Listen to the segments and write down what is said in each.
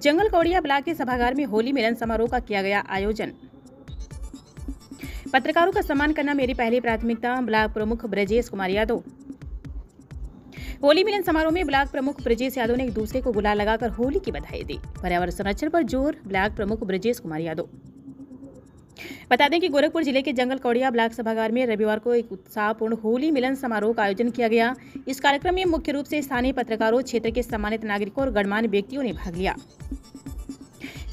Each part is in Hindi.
जंगल कौड़िया ब्लॉक के सभागार में होली मिलन समारोह का किया गया आयोजन। पत्रकारों का सम्मान करना मेरी पहली प्राथमिकता, ब्लॉक प्रमुख ब्रजेश कुमार यादव। होली मिलन समारोह में ब्लॉक प्रमुख ब्रजेश यादव ने एक दूसरे को गुलाल लगाकर होली की बधाई दी। पर्यावरण संरक्षण पर जोर, ब्लॉक प्रमुख ब्रजेश कुमार यादव। बता दें कि गोरखपुर जिले के जंगल कौड़िया ब्लॉक सभागार में रविवार को एक उत्साहपूर्ण होली मिलन समारोह का आयोजन किया गया। इस कार्यक्रम में मुख्य रूप से स्थानीय पत्रकारों, क्षेत्र के सम्मानित नागरिकों और गणमान्य व्यक्तियों ने भाग लिया।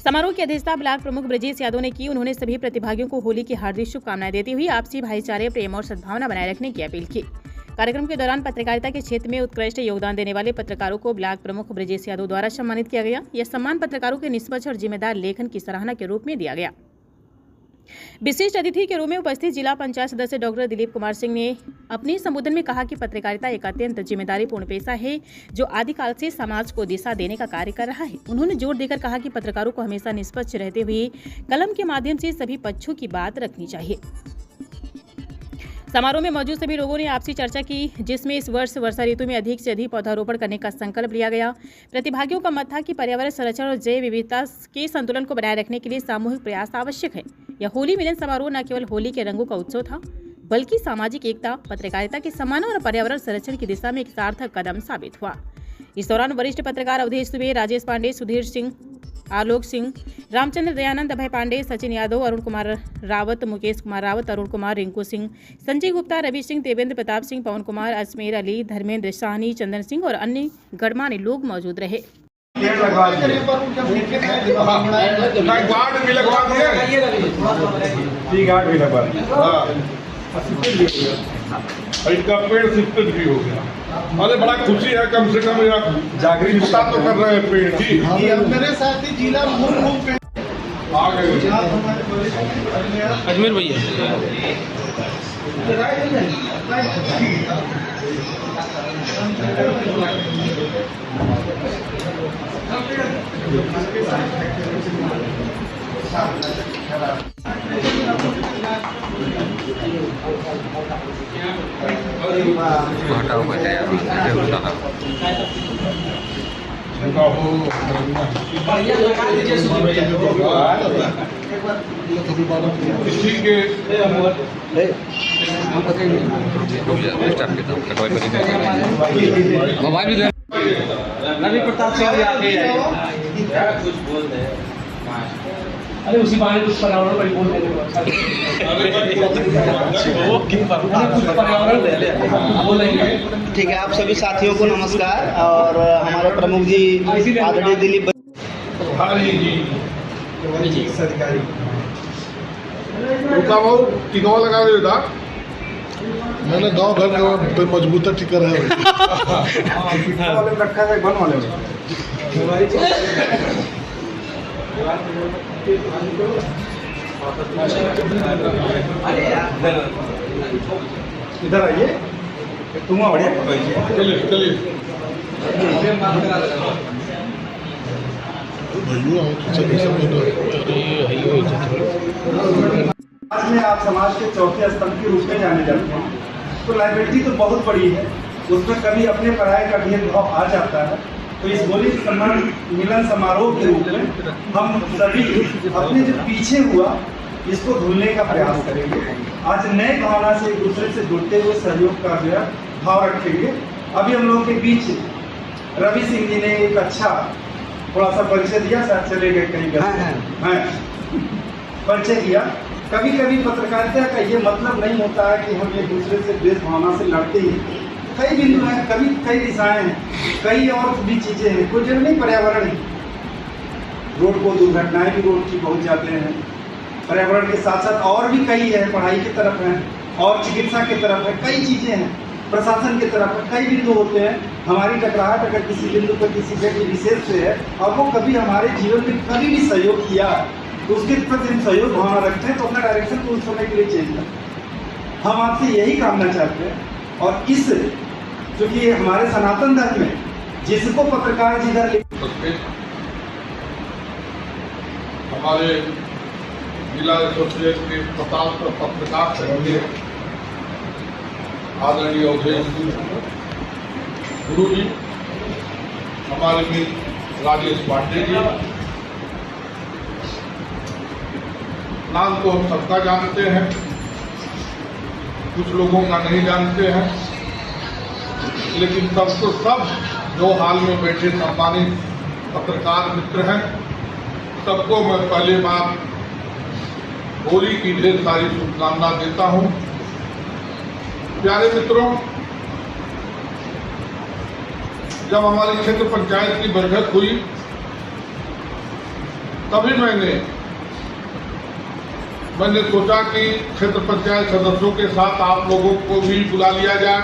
समारोह की अध्यक्षता ब्लॉक प्रमुख ब्रजेश यादव ने की। उन्होंने सभी प्रतिभागियों को होली की हार्दिक शुभकामनाएं देते हुए आपसी भाईचारे, प्रेम और सद्भावना बनाए रखने की अपील की। कार्यक्रम के दौरान पत्रकारिता के क्षेत्र में उत्कृष्ट योगदान देने वाले पत्रकारों को ब्लॉक प्रमुख ब्रजेश यादव द्वारा सम्मानित किया गया। यह सम्मान पत्रकारों के निष्पक्ष और जिम्मेदार लेखन की सराहना के रूप में दिया गया। विशिष्ट अतिथि के रूप में उपस्थित जिला पंचायत सदस्य डॉक्टर दिलीप कुमार सिंह ने अपने संबोधन में कहा कि पत्रकारिता एक अत्यंत जिम्मेदारीपूर्ण पेशा है जो आदिकाल से समाज को दिशा देने का कार्य कर रहा है। उन्होंने जोर देकर कहा कि पत्रकारों को हमेशा निष्पक्ष रहते हुए कलम के माध्यम से सभी पक्षों की बात रखनी चाहिए। समारोह में मौजूद सभी लोगों ने आपसी चर्चा की, जिसमें इस वर्ष वर्षा ऋतु में अधिक से अधिक पौधारोपण करने का संकल्प लिया गया। प्रतिभागियों का मत था कि पर्यावरण संरक्षण और जैव विविधता के संतुलन को बनाए रखने के लिए सामूहिक प्रयास आवश्यक है। यह होली मिलन समारोह न केवल होली के रंगों का उत्सव था, बल्कि सामाजिक एकता, पत्रकारिता के सम्मान और पर्यावरण संरक्षण की दिशा में एक सार्थक कदम साबित हुआ। इस दौरान वरिष्ठ पत्रकार अवधेश दुबे, राजेश पांडे, सुधीर सिंह, आलोक सिंह, रामचंद्र दयानंद, अभय पांडे, सचिन यादव, अरुण कुमार रावत, मुकेश कुमार रावत, अरुण कुमार, रिंकू सिंह, संजय गुप्ता, रवि सिंह, देवेंद्र प्रताप सिंह, पवन कुमार, अजमेर अली, धर्मेंद्र साहनी, चंदन सिंह और अन्य गणमान्य लोग मौजूद रहे। इनका पेड़ शिफ्टेड भी हो गया। अरे बड़ा खुशी है, कम से कम जागरूकता तो कर रहे हैं पेड़ की। मेरे साथ ही जिला पे आ गए अजमेर भैया हटाओ रवि प्रताप सिंह कुछ बोल दे। अरे उसी बहाने कुछ पर्यावरण पर बोल देने पर्यावरण। ठीक है, आप सभी साथियों को नमस्कार। और हमारे प्रमुख जी आदरणीय दिलीप टिकावा लगा रहे था। मैंने गांव घर पे मजबूता टिका रहा है। रखा है बन वाले में। इधर आइए, तुम बढ़िया। चलिए चलिए। आज में आप समाज के चौथे स्तंभ के रूप में जाने जाते हैं, तो लाइबिलिटी तो बहुत बड़ी है, उसमें कभी अपने पढ़ाई का भेदभाव आ जाता है। तो इस होली सम्मान मिलन समारोह के रूप में हम सभी अपने जो पीछे हुआ इसको भूलने का प्रयास करेंगे। आज नए भावना से एक दूसरे से जुड़ते हुए सहयोग का जो है भाव रखेंगे। अभी हम लोगों के बीच रवि सिंह जी ने एक अच्छा थोड़ा सा परिचय दिया, शायद चले गए कहीं परिचय किया। कभी कभी पत्रकारिता का ये मतलब नहीं होता है कि हम एक दूसरे से द्वेष भावना से लड़ते ही। कई बिंदु हैं, कभी कई दिशाएं हैं, कई और भी चीजें हैं, कुछ नहीं पर्यावरण है। रोड को दुर्घटनाएं भी रोड की बहुत जाते हैं। पर्यावरण के साथ साथ और भी कई है, पढ़ाई की तरफ है और चिकित्सा की तरफ है, कई चीजें हैं, प्रशासन की तरफ है, कई बिंदु होते हैं। हमारी टकराहट अगर किसी बिंदु पर किसी व्यक्ति विशेष से है और वो कभी हमारे जीवन में कभी भी सहयोग किया तो उसके प्रति हम सहयोग भावना रखते हैं, तो अपना डायरेक्शन को उस समय के लिए चेंज करते हैं। हम आपसे यही कामना चाहते हैं। और इस जो कि हमारे सनातन धर्म में जिसको पत्रकार जिधर हमारे जिला एसोसिएट के पत्रकार संघ आदरणीय अवधेश गुरु जी, हमारे मित्र राजेश पांडे जी, नाम तो हम सबका जानते हैं, कुछ लोगों का नहीं जानते हैं, लेकिन सबको सब जो हाल में बैठे सम्मानित पत्रकार मित्र हैं, सबको मैं पहले बार होली की ढेर सारी शुभकामना देता हूं। प्यारे मित्रों, जब हमारी क्षेत्र पंचायत की बैठक हुई तभी मैंने सोचा कि क्षेत्र पंचायत सदस्यों के साथ आप लोगों को भी बुला लिया जाए।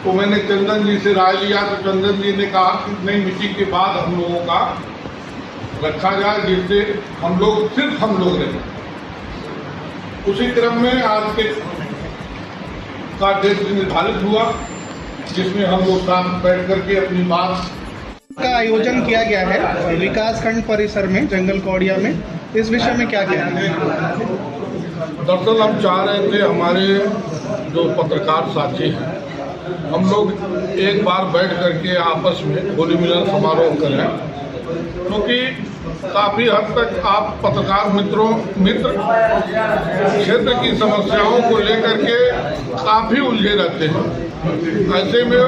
तो मैंने चंदन जी से राय लिया, तो चंदन जी ने कहा कि नई मीटिंग के बाद हम लोगों का रखा जाए, जिससे सिर्फ हम लोग रहें। उसी क्रम में आज के का डेट निर्धारित हुआ, जिसमें हम लोग साथ बैठ करके अपनी बात का आयोजन किया गया है विकास खंड परिसर में जंगल कौड़िया में। इस विषय में क्या कहना है? दरअसल हम चाह रहे थे, हमारे जो पत्रकार साथी हैं, हम लोग एक बार बैठ करके आपस में होली मिलन समारोह करें, क्योंकि काफ़ी हद तक आप पत्रकार मित्र क्षेत्र की समस्याओं को लेकर के काफ़ी उलझे रहते हैं। ऐसे में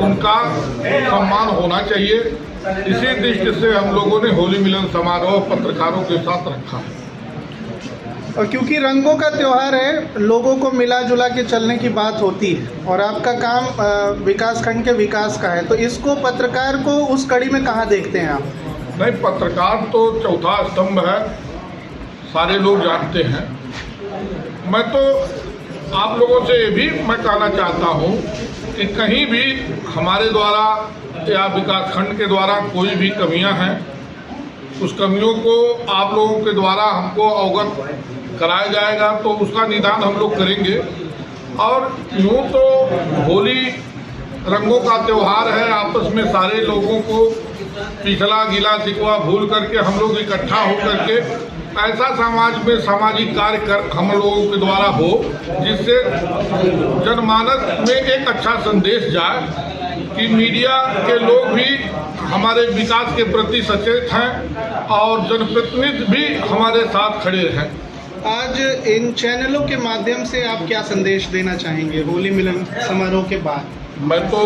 उनका सम्मान होना चाहिए। इसी दृष्टि से हम लोगों ने होली मिलन समारोह पत्रकारों के साथ रखा है। और क्योंकि रंगों का त्योहार है, लोगों को मिला जुला के चलने की बात होती है, और आपका काम विकास खंड के विकास का है, तो इसको पत्रकार को उस कड़ी में कहाँ देखते हैं आप? नहीं, पत्रकार तो चौथा स्तंभ है, सारे लोग जानते हैं। मैं तो आप लोगों से ये भी मैं कहना चाहता हूँ कि कहीं भी हमारे द्वारा या विकास खंड के द्वारा कोई भी कमियां हैं, उस कमियों को आप लोगों के द्वारा हमको अवगत कराया जाएगा, तो उसका निदान हम लोग करेंगे। और यूँ तो होली रंगों का त्यौहार है, आपस में सारे लोगों को पिछला गिला शिकवा भूल करके हम लोग इकट्ठा हो करके ऐसा समाज में सामाजिक कार्य कर हम लोगों के द्वारा हो, जिससे जनमानस में एक अच्छा संदेश जाए कि मीडिया के लोग भी हमारे विकास के प्रति सचेत हैं और जनप्रतिनिधि भी हमारे साथ खड़े हैं। आज इन चैनलों के माध्यम से आप क्या संदेश देना चाहेंगे होली मिलन समारोह के बाद? मैं तो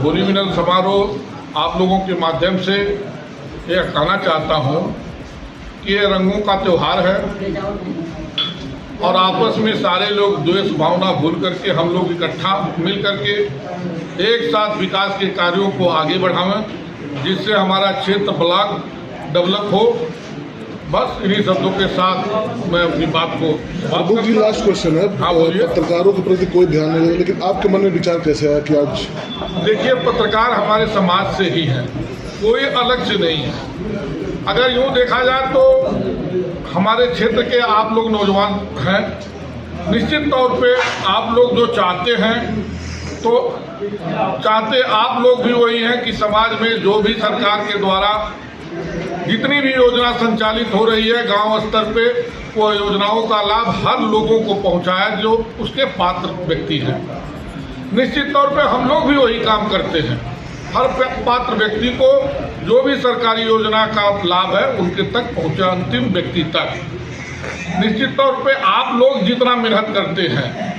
होली मिलन समारोह आप लोगों के माध्यम से यह कहना चाहता हूँ कि ये रंगों का त्यौहार है और आपस में सारे लोग द्वेष भावना भूल करके हम लोग इकट्ठा मिल करके एक साथ विकास के कार्यों को आगे बढ़ावें, जिससे हमारा क्षेत्र ब्लॉक डेवलप हो। बस इन्हीं शब्दों के साथ मैं अपनी बात को बाबू जी, लास्ट क्वेश्चन है। हाँ, बोलिए। पत्रकारों के प्रति कोई ध्यान नहीं है, लेकिन आपके मन में विचार कैसे आया कि आज? देखिए, पत्रकार हमारे समाज से ही है, कोई अलग से नहीं है। अगर यूँ देखा जाए तो हमारे क्षेत्र के आप लोग नौजवान हैं, निश्चित तौर पे आप लोग जो चाहते हैं, तो चाहते आप लोग भी वही हैं कि समाज में जो भी सरकार के द्वारा जितनी भी योजना संचालित हो रही है गांव स्तर पे, वो योजनाओं का लाभ हर लोगों को पहुंचाया जो उसके पात्र व्यक्ति हैं। निश्चित तौर पे हम लोग भी वही काम करते हैं, हर पात्र व्यक्ति को जो भी सरकारी योजना का लाभ है उनके तक पहुंचे, अंतिम व्यक्ति तक। निश्चित तौर पे आप लोग जितना मेहनत करते हैं,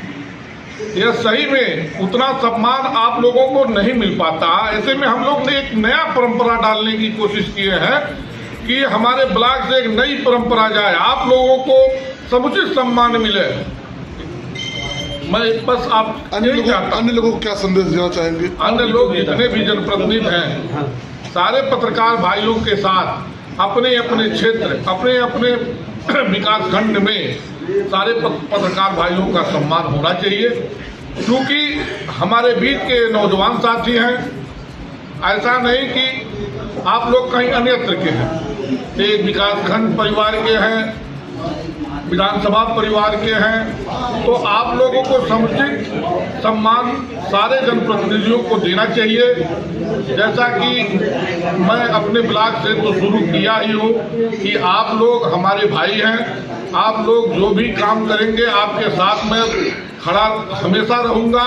यह सही में उतना सम्मान आप लोगों को नहीं मिल पाता। ऐसे में हम लोग ने एक नया परंपरा डालने की कोशिश की है कि हमारे ब्लॉक से एक नई परंपरा जाए, आप लोगों को समुचित सम्मान मिले। मैं बस आप अन्य लोगों को क्या संदेश देना चाहेंगे? अन्य लोग जितने भी जनप्रतिनिधि हैं, सारे पत्रकार भाइयों के साथ अपने अपने क्षेत्र, अपने अपने विकास खंड में सारे पत्रकार भाइयों का सम्मान होना चाहिए, क्योंकि हमारे बीच के नौजवान साथी हैं। ऐसा नहीं कि आप लोग कहीं अन्यत्र के हैं, एक विकास खंड परिवार के हैं, विधानसभा परिवार के हैं, तो आप लोगों को समुचित सम्मान सारे जनप्रतिनिधियों को देना चाहिए। जैसा कि मैं अपने ब्लॉक से तो शुरू किया ही हूँ कि आप लोग हमारे भाई हैं, आप लोग जो भी काम करेंगे आपके साथ में खड़ा हमेशा रहूँगा।